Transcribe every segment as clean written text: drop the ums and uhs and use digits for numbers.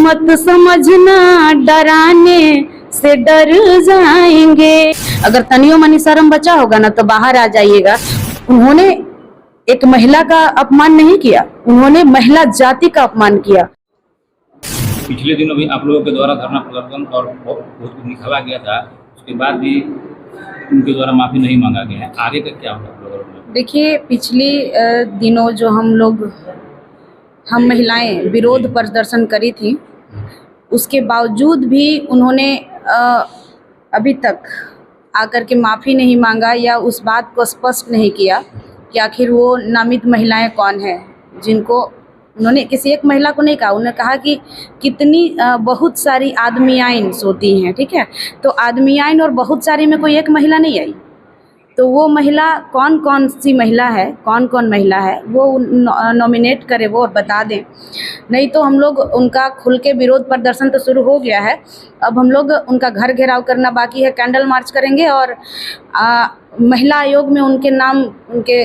मत समझना डराने से डर जाएंगे। अगर तनियो मनी शर्म बचा होगा ना तो बाहर आ जाइएगा। उन्होंने एक महिला का अपमान नहीं किया, उन्होंने महिला जाति का अपमान किया। पिछले दिनों भी आप लोगों के द्वारा धरना प्रदर्शन और बहुत कुछ निकाला गया था, उसके बाद भी उनके द्वारा माफी नहीं मांगा गया है, आगे का क्या होगा? देखिए, पिछले दिनों जो हम महिलाएं विरोध प्रदर्शन करी थी, उसके बावजूद भी उन्होंने अभी तक आकर के माफ़ी नहीं मांगा या उस बात को स्पष्ट नहीं किया कि आखिर वो नामित महिलाएं कौन हैं, जिनको उन्होंने किसी एक महिला को नहीं कहा। उन्होंने कहा कि कितनी बहुत सारी आदमियाइन होती हैं, ठीक है। तो आदमियाइन और बहुत सारी में कोई एक महिला नहीं आई। तो वो महिला कौन कौन सी महिला है, कौन कौन महिला है, वो नॉमिनेट करे वो और बता दें। नहीं तो हम लोग उनका खुल के विरोध प्रदर्शन तो शुरू हो गया है, अब हम लोग उनका घर घेराव करना बाकी है, कैंडल मार्च करेंगे और महिला आयोग में उनके नाम, उनके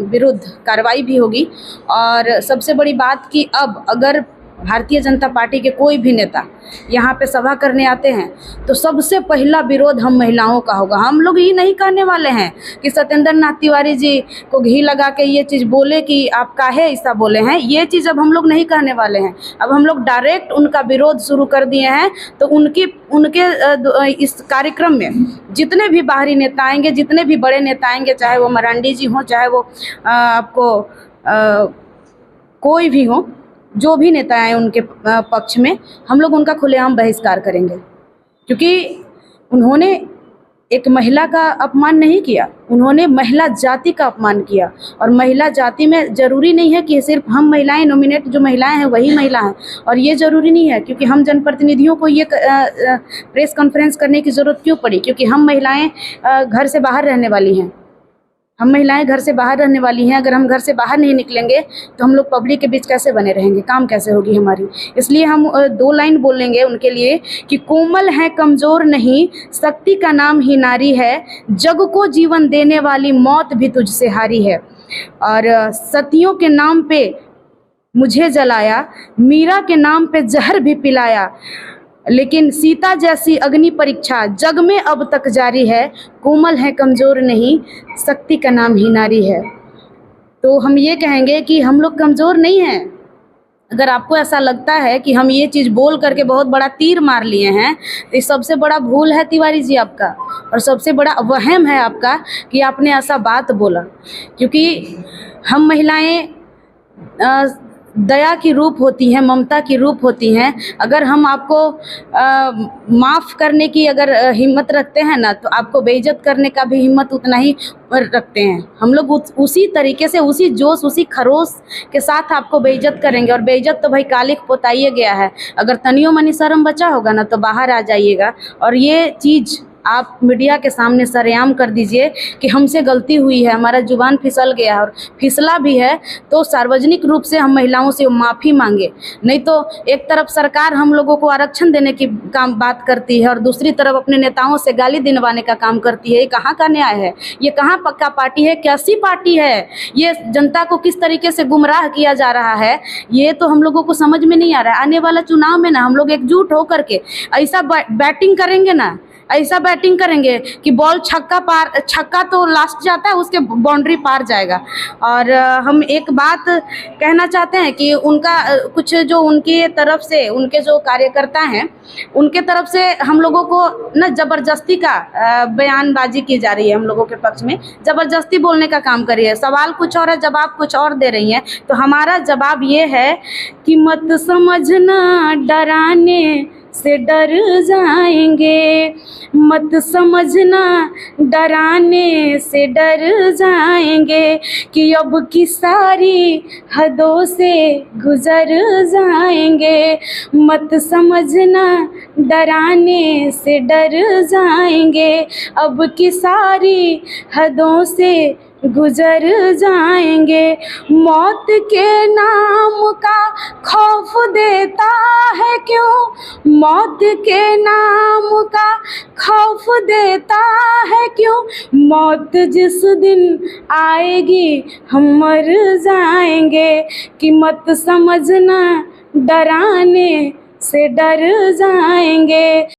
विरुद्ध कार्रवाई भी होगी। और सबसे बड़ी बात कि अब अगर भारतीय जनता पार्टी के कोई भी नेता यहाँ पे सभा करने आते हैं तो सबसे पहला विरोध हम महिलाओं का होगा। हम लोग ये नहीं कहने वाले हैं कि सत्येंद्र नाथ तिवारी जी को घी लगा के ये चीज़ बोले कि आप काहे ऐसा बोले हैं, ये चीज़ अब हम लोग नहीं कहने वाले हैं। अब हम लोग डायरेक्ट उनका विरोध शुरू कर दिए हैं। तो उनके इस कार्यक्रम में जितने भी बाहरी नेता आएंगे, जितने भी बड़े नेता आएंगे, चाहे वो मरांडी जी हों, चाहे वो आपको कोई भी हो, जो भी नेता आए उनके पक्ष में, हम लोग उनका खुलेआम बहिष्कार करेंगे। क्योंकि उन्होंने एक महिला का अपमान नहीं किया, उन्होंने महिला जाति का अपमान किया। और महिला जाति में ज़रूरी नहीं है कि सिर्फ हम महिलाएं, नॉमिनेट जो महिलाएं हैं वही महिला हैं, और ये ज़रूरी नहीं है। क्योंकि हम जनप्रतिनिधियों को ये प्रेस कॉन्फ्रेंस करने की ज़रूरत क्यों पड़ी? क्योंकि हम महिलाएं घर से बाहर रहने वाली हैं, हम महिलाएं घर से बाहर रहने वाली हैं। अगर हम घर से बाहर नहीं निकलेंगे तो हम लोग पब्लिक के बीच कैसे बने रहेंगे, काम कैसे होगी हमारी। इसलिए हम 2 लाइन बोलेंगे उनके लिए कि कोमल है कमज़ोर नहीं, शक्ति का नाम ही नारी है, जग को जीवन देने वाली मौत भी तुझसे हारी है। और सतियों के नाम पे मुझे जलाया, मीरा के नाम पे जहर भी पिलाया, लेकिन सीता जैसी अग्नि परीक्षा जग में अब तक जारी है। कोमल है कमज़ोर नहीं, शक्ति का नाम ही नारी है। तो हम ये कहेंगे कि हम लोग कमज़ोर नहीं हैं। अगर आपको ऐसा लगता है कि हम ये चीज़ बोल करके बहुत बड़ा तीर मार लिए हैं, तो ये सबसे बड़ा भूल है तिवारी जी आपका, और सबसे बड़ा वहम है आपका कि आपने ऐसा बात बोला। क्योंकि हम महिलाएं दया की रूप होती हैं, ममता की रूप होती हैं। अगर हम आपको माफ़ करने की अगर हिम्मत रखते हैं ना, तो आपको बेइज्जत करने का भी हिम्मत उतना ही रखते हैं। हम लोग उसी तरीके से, उसी जोश, उसी खरोश के साथ आपको बेइज्जत करेंगे। और बेइज्जत तो भाई कालिक पोताइए गया है। अगर तनियो मनी शर्म बचा होगा ना तो बाहर आ जाइएगा और ये चीज़ आप मीडिया के सामने सरेआम कर दीजिए कि हमसे गलती हुई है, हमारा जुबान फिसल गया है, और फिसला भी है तो सार्वजनिक रूप से हम महिलाओं से माफ़ी मांगे। नहीं तो एक तरफ सरकार हम लोगों को आरक्षण देने की बात करती है और दूसरी तरफ अपने नेताओं से गाली दिलवाने का काम करती है। ये कहाँ का न्याय है? ये कहाँ पक्का पार्टी है? कैसी पार्टी है? ये जनता को किस तरीके से गुमराह किया जा रहा है, ये तो हम लोगों को समझ में नहीं आ रहा है। आने वाला चुनाव में ना हम लोग एकजुट होकर के ऐसा बैटिंग करेंगे ना, ऐसा बैटिंग करेंगे कि बॉल छक्का तो लास्ट जाता है, उसके बाउंड्री पार जाएगा। और हम एक बात कहना चाहते हैं कि उनका कुछ जो उनकी तरफ से, उनके जो कार्यकर्ता हैं, उनके तरफ से हम लोगों को ना ज़बरदस्ती का बयानबाजी की जा रही है। हम लोगों के पक्ष में ज़बरदस्ती बोलने का काम करी है। सवाल कुछ और है, जवाब कुछ और दे रही हैं। तो हमारा जवाब ये है कि मत समझना डराने से डर जाएंगे, मत समझना डराने से डर जाएंगे, कि अब की सारी हदों से गुजर जाएंगे। मत समझना डराने से डर जाएंगे, अब की सारी हदों से गुजर जाएंगे। मौत के नाम का खौफ देता है क्यों, मौत के नाम का खौफ देता है क्यों, मौत जिस दिन आएगी हम मर जाएंगे। कि मत समझना डराने से डर जाएंगे।